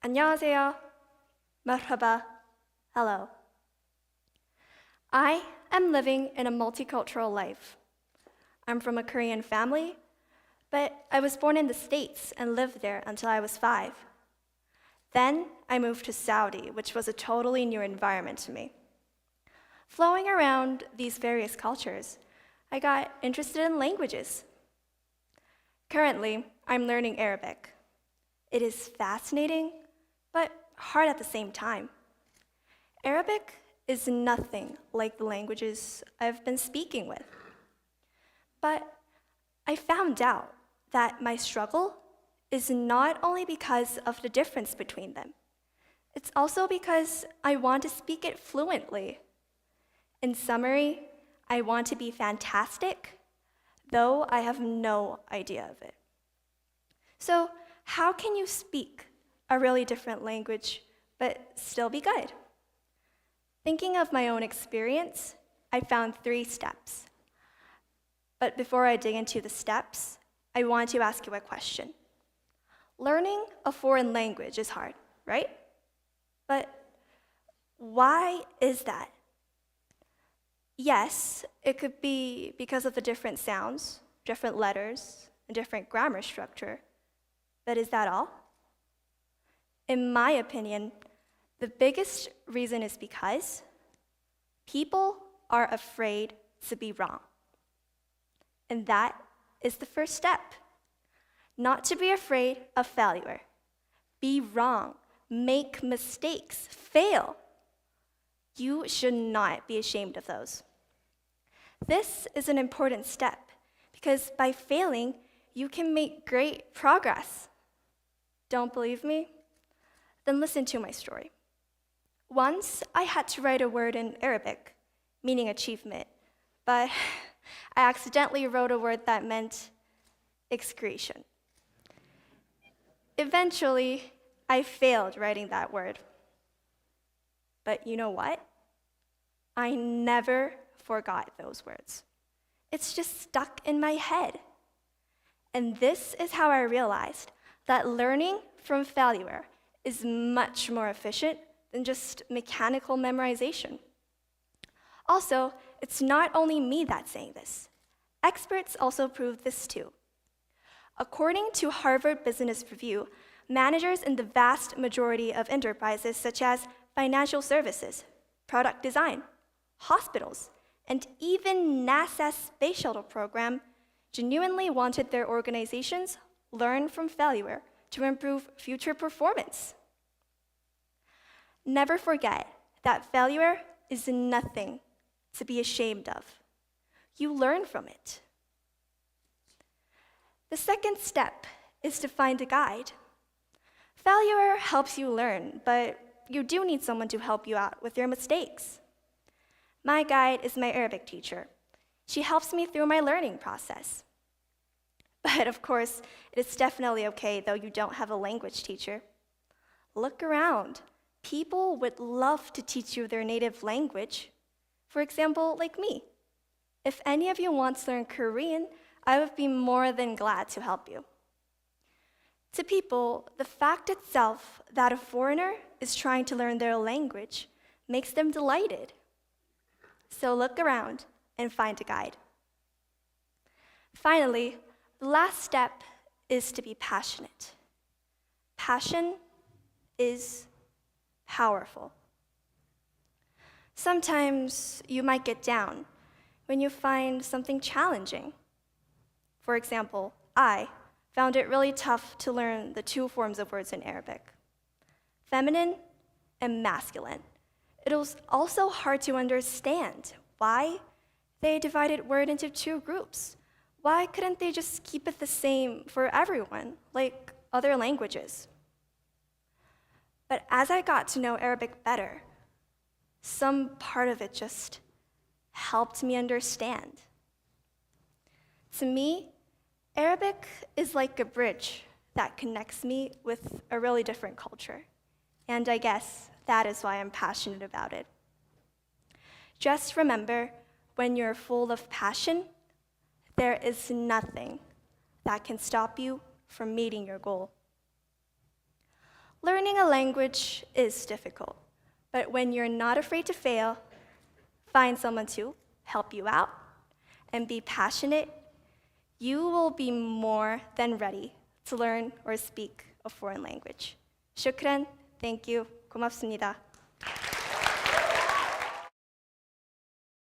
안녕하세요. مرحبا. Hello. I am living in a multicultural life. I'm from a Korean family, but I was born in the States and lived there until I was 5. Then I moved to Saudi, which was a totally new environment to me. Flowing around these various cultures, I got interested in languages. Currently, I'm learning Arabic. It is fascinating, but hard at the same time. Arabic is nothing like the languages I've been speaking with. But I found out that my struggle is not only because of the difference between them. It's also because I want to speak it fluently. In summary, I want to be fantastic, though I have no idea of it. So, how can you speak a really different language but still be good? Thinking of my own experience, I found 3 steps. But before I dig into the steps, I want to ask you a question. Learning a foreign language is hard, right? But why is that? Yes, it could be because of the different sounds, different letters, and different grammar structure. But is that all? In my opinion, the biggest reason is because people are afraid to be wrong. And that is the first step. Not to be afraid of failure. Be wrong. Make mistakes. Fail. You should not be ashamed of those. This is an important step because by failing, you can make great progress. Don't believe me? Then listen to my story. Once, I had to write a word in Arabic, meaning achievement, but I accidentally wrote a word that meant excretion. Eventually, I failed writing that word. But you know what? I never forgot those words. It's just stuck in my head. And this is how I realized that learning from failure is much more efficient than just mechanical memorization. Also, it's not only me that's saying this. Experts also proved this too. According to Harvard Business Review, managers in the vast majority of enterprises such as financial services, product design, hospitals, and even NASA's space shuttle program genuinely wanted their organizations learn from failure to improve future performance. Never forget that failure is nothing to be ashamed of. You learn from it. The second step is to find a guide. Failure helps you learn, but you do need someone to help you out with your mistakes. My guide is my Arabic teacher. She helps me through my learning process. But of course, it is definitely okay though you don't have a language teacher. Look around. People would love to teach you their native language. For example, like me. If any of you want to learn Korean, I would be more than glad to help you. To people, the fact itself that a foreigner is trying to learn their language makes them delighted. So look around and find a guide. Finally, the last step is to be passionate. Passion is powerful. Sometimes you might get down when you find something challenging. For example, I found it really tough to learn the 2 forms of words in Arabic, feminine and masculine. It was also hard to understand why they divided word into 2 groups. Why couldn't they just keep it the same for everyone, like other languages? But as I got to know Arabic better, some part of it just helped me understand. To me, Arabic is like a bridge that connects me with a really different culture. And I guess that is why I'm passionate about it. Just remember, when you're full of passion, there is nothing that can stop you from meeting your goal. Learning a language is difficult, but when you're not afraid to fail, find someone to help you out, and be passionate, you will be more than ready to learn or speak a foreign language. Shukran, thank you, 고맙습니다.